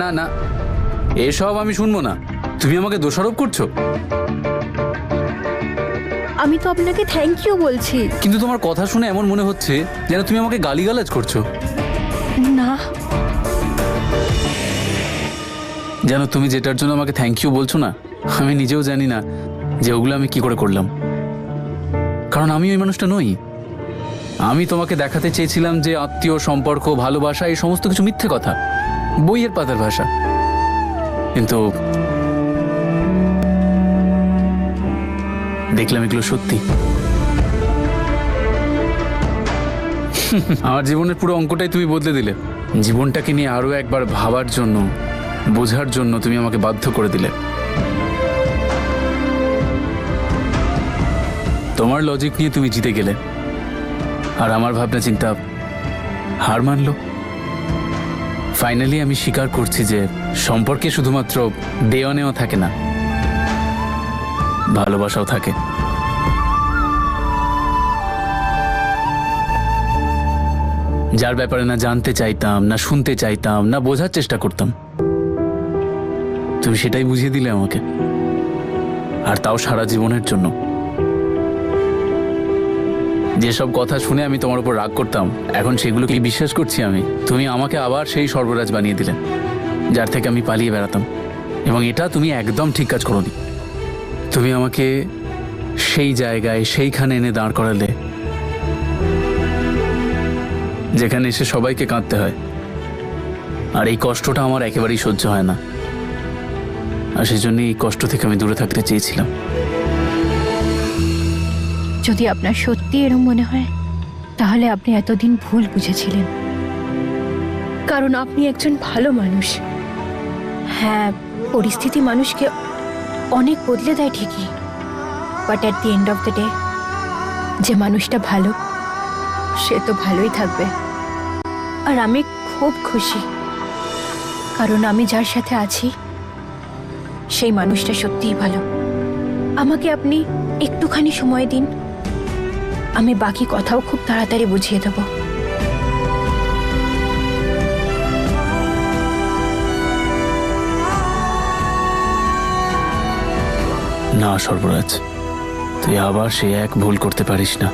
না না, এসব আমি শুনবো না। তুমি আমাকে দোষারোপ করছো। আমি তো আপনাকে থ্যাংক ইউ বলছি। কিন্তু তোমার কথা শুনে এমন মনে হচ্ছে যেন তুমি আমাকে গালিগালাজ করছো। না, যেন তুমি যেটার জন্য আমাকে থ্যাংক ইউ বলছো না, আমি নিজেও জানি না যে ওগুলো আমি কি করে করলাম। কারণ আমি ওই মানুষটা নই। আমি তোমাকে দেখাতে চেয়েছিলাম যে আত্মীয় সম্পর্ক, ভালোবাসা এই সমস্ত কিছু মিথ্যে কথা, বইয়ের পাতার ভাষা। কিন্তু দেখলাম এগুলো সত্যি। আমার জীবনের পুরো অঙ্কটাই তুমি বদলে দিলে। জীবনটাকে নিয়ে আরো একবার ভাবার জন্য, বোঝার জন্য তুমি আমাকে বাধ্য করে দিলে। তোমার লজিক নিয়ে তুমি জিতে গেলে, আর আমার ভাবনা চিন্তা হার মানলো। ফাইনালি আমি স্বীকার করছি যে সম্পর্কে শুধুমাত্র দেওয়া নেওয়া থাকে না, ভালোবাসাও থাকে। যার ব্যাপারে না জানতে চাইতাম, না শুনতে চাইতাম, না বোঝার চেষ্টা করতাম, তুমি সেটাই বুঝিয়ে দিলে আমাকে, আর তাও সারা জীবনের জন্য। যেসব কথা শুনে আমি তোমার উপর রাগ করতাম, এখন সেগুলোকে বিশ্বাস করছি আমি। তুমি আমাকে আবার সেই সর্বরাজ বানিয়ে দিলে, যার থেকে আমি পালিয়ে বেড়াতাম। এবং এটা তুমি একদম ঠিক কাজ করোনি। তুমি আমাকে সেই জায়গায়, সেইখানে এনে দাঁড় করালে যেখানে এসে সবাইকে কাঁদতে হয়। আর এই কষ্টটা আমার একেবারেই সহ্য হয় না, আর সেই জন্য এই কষ্ট থেকে আমি দূরে থাকতে চেয়েছিলাম। যদি আপনার সত্যি এরকম মনে হয়, তাহলে আপনি এতদিন ভুল বুঝেছিলেন। কারণ আপনি একজন ভালো মানুষ। হ্যাঁ, পরিস্থিতি মানুষকে অনেক বদলে দেয় ঠিকই, but at the end of the day যে মানুষটা ভালো, সে তো ভালোই থাকবে। আর আমি খুব খুশি, কারণ আমি যার সাথে আছি সেই মানুষটা সত্যিই ভালো। আমাকে আপনি একটুখানি সময় দিন, আমি বাকি কথাও খুব তাড়াতাড়ি বুঝিয়ে দেব। না সর্বরাজ, তুই আবার সে এক ভুল করতে পারিস না।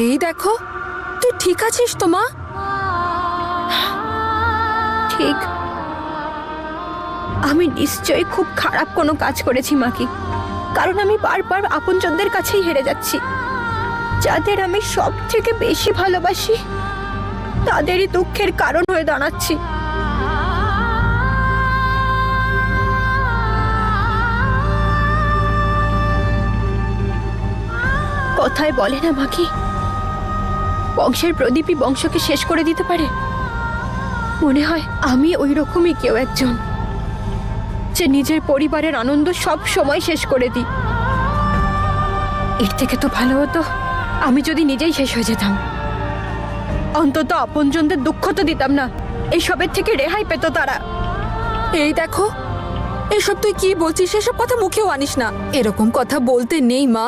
এই দেখো, তুই ঠিক আছিস তো মা? ঠিক। আমি নিশ্চয়ই খুব খারাপ কোনো কাজ করেছি মাকে, কারণ আমি বারবার আপনজনদের কাছেই হেরে যাচ্ছি। যাদের আমি সব থেকে বেশি ভালোবাসি, তাদেরই দুঃখের কারণ হয়ে দাঁড়াচ্ছি। কথায় বলে না মাকি, বংশের প্রদীপই বংশকে শেষ করে দিতে পারে। মনে হয় আমি ওই রকমই কেউ একজন, যে নিজের পরিবারের আনন্দ সব সময় শেষ করে দিই। এর থেকে তো ভালো হতো আমি যদি নিজেই শেষ হয়ে যেতাম। অন্তত আপনজনদের দুঃখ তো দিতাম না, এইসবের থেকে রেহাই পেত তারা। এই দেখো, এসব তুই কি বলছিস? এসব কথা মুখেও আনিস না। এরকম কথা বলতে নেই মা।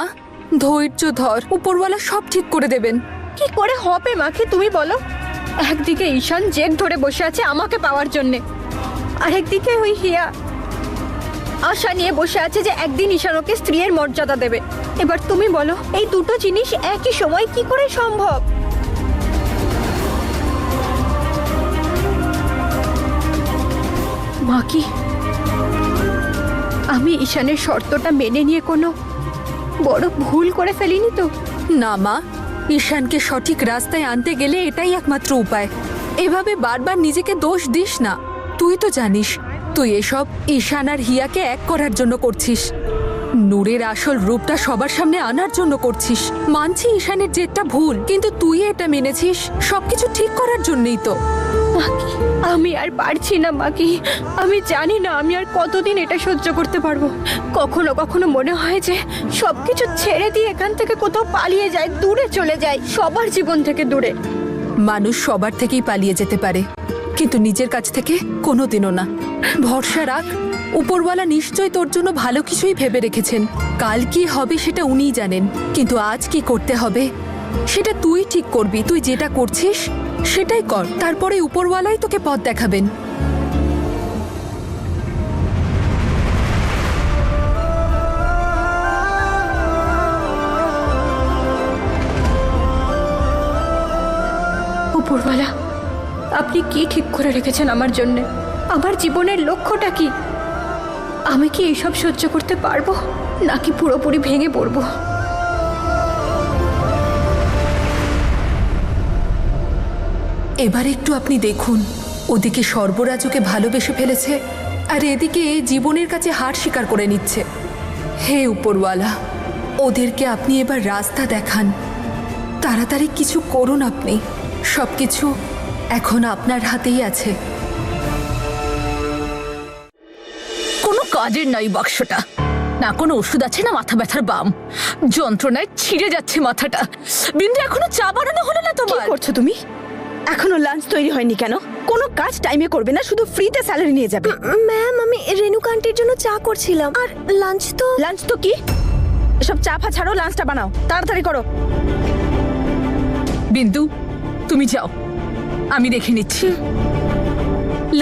ধৈর্য ধর, উপরওয়ালা সব ঠিক করে দেবেন। কি করে হবে মাকে তুমি বলো? একদিকে ঈশান জেদ ধরে বসে আছে আমাকে পাওয়ার জন্যে, আরেকদিকে ওই হিয়া আশা নিয়ে বসে আছে যে একদিন ঈশান ওকে স্ত্রীর মর্যাদা দেবে। এবার তুমি বলো, এই দুটো জিনিস একই সময় কি করে সম্ভব? মা কি আমি ঈশানের শর্তটা মেনে নিয়ে কোনো বড় ভুল করে ফেলিনি তো? না মা, ঈশানকে সঠিক রাস্তায় আনতে গেলে এটাই একমাত্র উপায়। এভাবে বারবার নিজেকে দোষ দিস না। তুই তো জানিস তুই এসব ঈশান আর হিয়াকে এক করার জন্য করছিস। নূরের আসল রূপটা সবার সামনে আনার জন্য করছিস। মানছি ঈশানের জেদটা ভুল, কিন্তু তুই এটা মেনেছিস সবকিছু ঠিক করার জন্যই তো। মাকি, আমি আর পারছি না মাকি। আমি জানি না আমি আর কতদিন এটা সহ্য করতে পারবো। কখনো কখনো মনে হয় যে সবকিছু ছেড়ে দিয়ে এখান থেকে কোথাও পালিয়ে যায়, দূরে চলে যায়, সবার জীবন থেকে দূরে। মানুষ সবার থেকেই পালিয়ে যেতে পারে, কিন্তু নিজের কাছ থেকে কোনোদিনও না। ভরসা রাখ, উপরওয়ালা নিশ্চয় তোর জন্য ভালো কিছুই ভেবে রেখেছেন। কাল কি হবে সেটা উনিই জানেন, কিন্তু আজ কি করতে হবে সেটা তুই ঠিক করবি। তুই যেটা করছিস সেটাই কর, তারপরে উপরওয়ালাই তোকে পথ দেখাবেন। উপরওয়ালা, আপনি কি ঠিক করে রেখেছেন আমার জন্য? আমার জীবনের লক্ষ্যটা কি? আমি কি এইসব সহ্য করতে পারবো, নাকি পুরোপুরি ভেঙে পড়বো? এবার একটু আপনি দেখুন, ওদিকে সর্বরাজকে ভালোবেসে ফেলেছে, আর এদিকে জীবনের কাছে হার স্বীকার করে নিচ্ছে। হে উপরওয়ালা, ওদেরকে আপনি এবার রাস্তা দেখান। তাড়াতাড়ি কিছু করুন আপনি। সবকিছু এখন আপনার হাতেই আছে। কোনো কাজের নয় বাক্সটা। না কোনো ওষুধ আছে, না মাথা ব্যথার বাম। যন্ত্রণায় ছিঁড়ে যাচ্ছে মাথাটা। বিন্দু, এখনো চা বানানো হলো না কি তোমার? করছো তুমি? এখনো লাঞ্চ তৈরি হয়নি কেন? কোনো কাজ টাইমে করবে না, শুধু ফ্রিতে স্যালারি নিয়ে যাবে। ম্যাম, আমি রেণুকা আন্টির জন্য চা করছিলাম, আর লাঞ্চ তো কি? এসব চা ফা ছাড়ো, লাঞ্চটা বানাও, তাড়াতাড়ি করো। বিন্দু, তুমি যাও, আমি দেখে নিচ্ছি।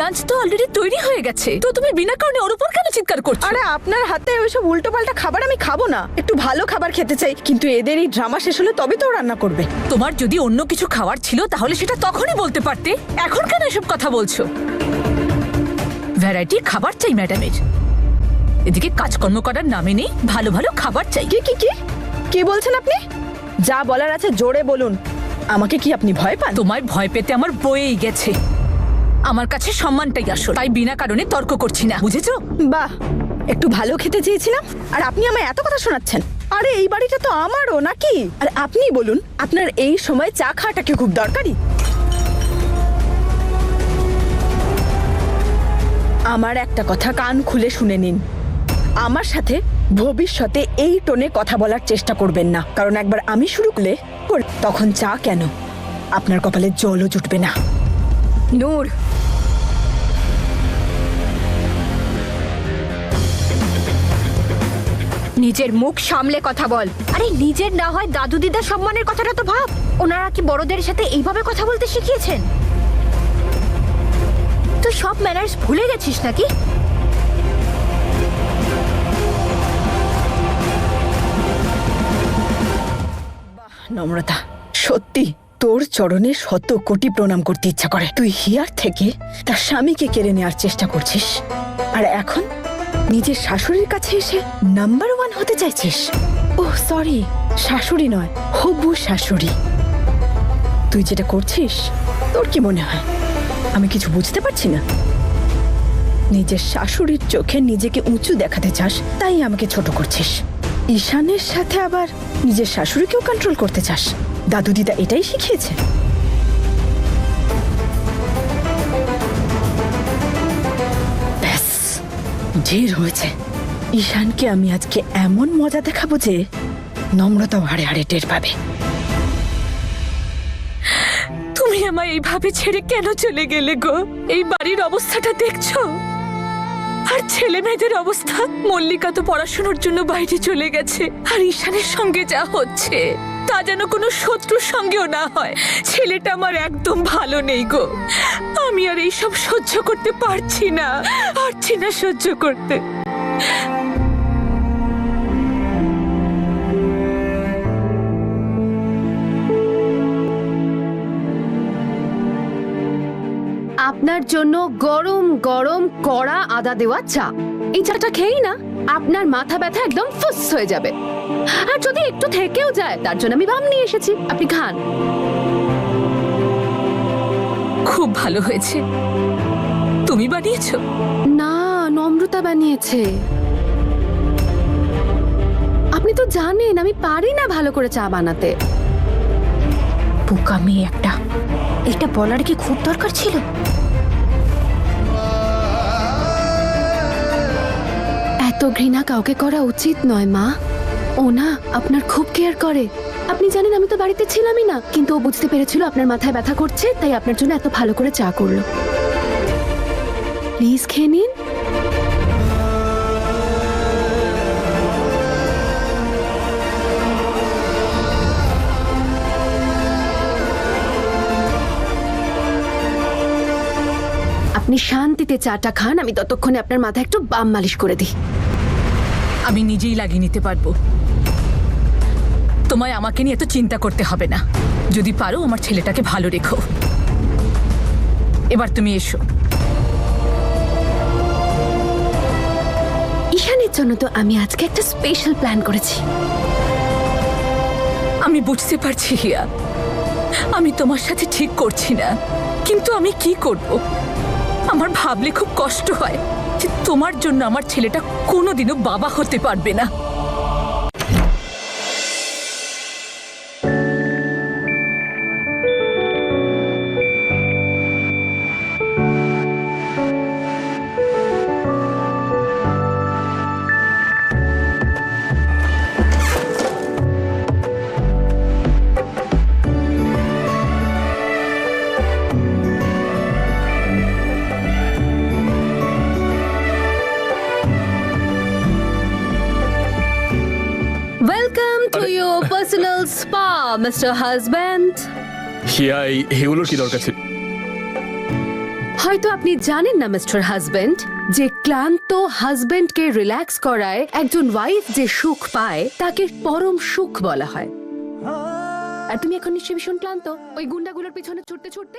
লাঞ্চ তো অলরেডি তৈরি হয়ে গেছে, তো তুমি বিনা কারণে ওর উপর কেন চিৎকার করছো? আরে আপনার হাতে ওইসব উল্টো পাল্টা খাবার আমি খাবো না। একটু ভালো খাবার খেতে চাই, কিন্তু এদের এই ড্রামা শেষ হলে তবে তো রান্না করবে। তোমার যদি অন্য কিছু খাওয়ার ছিল তাহলে সেটা তখনই বলতে পারতে। এখন কেন এসব কথা বলছো? ভ্যারাইটি খাবার চাই ম্যাডামের। এদিকে কাজকর্ম করার নামে নেই, ভালো ভালো খাবার চাই। কি কি কি কি বলছেন আপনি? যা বলার আছে জোরে বলুন। আমাকে কি আপনি ভয় পান? তোমায় ভয় পেতে আমার বয়েই গেছে। আমার কাছে সম্মানটাই আসল, তাই বিনা কারণে তর্ক করছি না, বুঝেছো? বাহ, একটু ভালো খেতে চেয়েছিলাম আর আপনি আমায় এত কথা শোনাচ্ছেন। আরে এই বাড়িটা তো আমারও নাকি? আর আপনি বলুন, আপনার এই সময় চা খাওয়াটা কি খুব দরকারি? আমার একটা কথা কান খুলে শুনে নিন, আমার সাথে ভবিষ্যতে এই টোনে কথা বলার চেষ্টা করবেন না, কারণ একবার আমি শুরু করলে তখন চা কেন, আপনার কপালে জলও জুটবে না। নূর, নিজের মুখ সামলে কথা বল। আরে নিজের না হয় দাদু দিদার সম্মানের কথাটা তো ভাব। ওনারা কি বড়দের সাথে এইভাবে কথা বলতে শিখিয়েছেন? তুই সব ম্যানার্স ভুলে গেছিস নাকি? নম্রতা, সত্যি তোর চরণে শত কোটি প্রণাম করতে ইচ্ছা করে। তুই হিয়ার থেকে তার স্বামীকে কেড়ে নেওয়ার চেষ্টা করছিস, আর এখন নিজের শাশুড়ির কাছে এসে নাম্বার 1 হতে চাইছিস। ওহ সরি, শাশুড়ি নয়, হবু শাশুড়ি। তুই যেটা করছিস, তোর কি মনে হয় আমি কিছু বুঝতে পারছি না? নিজের শাশুড়ির চোখে নিজেকে উঁচু দেখাতে চাস, তাই আমাকে ছোট করছিস। ঈশানের সাথে আবার নিজের শাশুড়িকেও কন্ট্রোল করতে চাস। দাদু দিদা এটাই শিখিয়েছে। ব্যাস, ঢের হয়েছে। ঈশানকে আমি আজকে এমন মজা দেখাবো যে নম্রতাও হাড়ে হাড়ে টের পাবে। তুমি আমায় এইভাবে ছেড়ে কেন চলে গেলে গো? এই বাড়ির অবস্থাটা দেখছো, আর ছেলে মেয়েদের অবস্থা। মল্লিকা তো পড়াশোনার জন্য বাইরে চলে গেছে, আর ঈশানের সঙ্গে যা হচ্ছে তা যেন কোনো শত্রুর সঙ্গেও না হয়। ছেলেটা আমার একদম ভালো নেই গো। আমি আর এইসব সহ্য করতে পারছি না সহ্য করতে। আপনার জন্য গরম গরম কড়া আদা দেওয়া চা। এই চাটা খেয়েই না আপনার মাথা ব্যথা একদম ফুস হয়ে যাবে। আর যদি একটু থেকেও যায়, তার জন্য আমি বাম নিয়ে এসেছি, আপনি খান। খুব ভালো হয়েছে। তুমি বানিয়েছো? না, নম্রতা বানিয়েছে। আপনি তো জানেন আমি পারি না ভালো করে চা বানাতে। বোকা মেয়ে একটা, এটা বলার কি খুব দরকার ছিল? এত ঘৃণা কাউকে করা উচিত নয় মা। ও না আপনার খুব কেয়ার করে। আপনি জানেন আমি তো বাড়িতে ছিলামই না, কিন্তু ও বুঝতে পেরেছিল আপনার মাথায় ব্যথা করছে, তাই আপনার জন্য এত ভালো করে চা করলো। প্লিজ খেয়ে নিন। আপনি শান্তিতে চাটা খান, আমি ততক্ষণে আপনার মাথায় একটু বাম মালিশ করে দিই। আমি নিজেই লাগিয়ে নিতে পারবো। তোমায় আমাকে নিয়ে এত চিন্তা করতে হবে না। যদি পারো আমার ছেলেটাকে ভালো রেখো। এবার তুমি এসো। ঈশানের জন্য তো আমি আজকে একটা স্পেশাল প্ল্যান করেছি। আমি বুঝতে পারছি হিয়া, আমি তোমার সাথে ঠিক করছি না, কিন্তু আমি কি করব? আমার ভাবলে খুব কষ্ট হয় যে তোমার জন্য আমার ছেলেটা কোনোদিনও বাবা হতে পারবে না। Welcome to your personal spa mister husband. Hiya, এগুলোর কি দরকার ছিল? হয়তো আপনি জানেন না মিস্টার হাজব্যান্ড, যে ক্লান্ত হাজব্যান্ডকে রিল্যাক্স করায় একজন ওয়াইফ যে সুখ পায় তাকে পরম সুখ বলা হয়। আর তুমি এখন নিশ্চয়ই ভীষণ ক্লান্ত ওই গুন্ডাগুলোর পিছনে ছুটতে ছুটতে।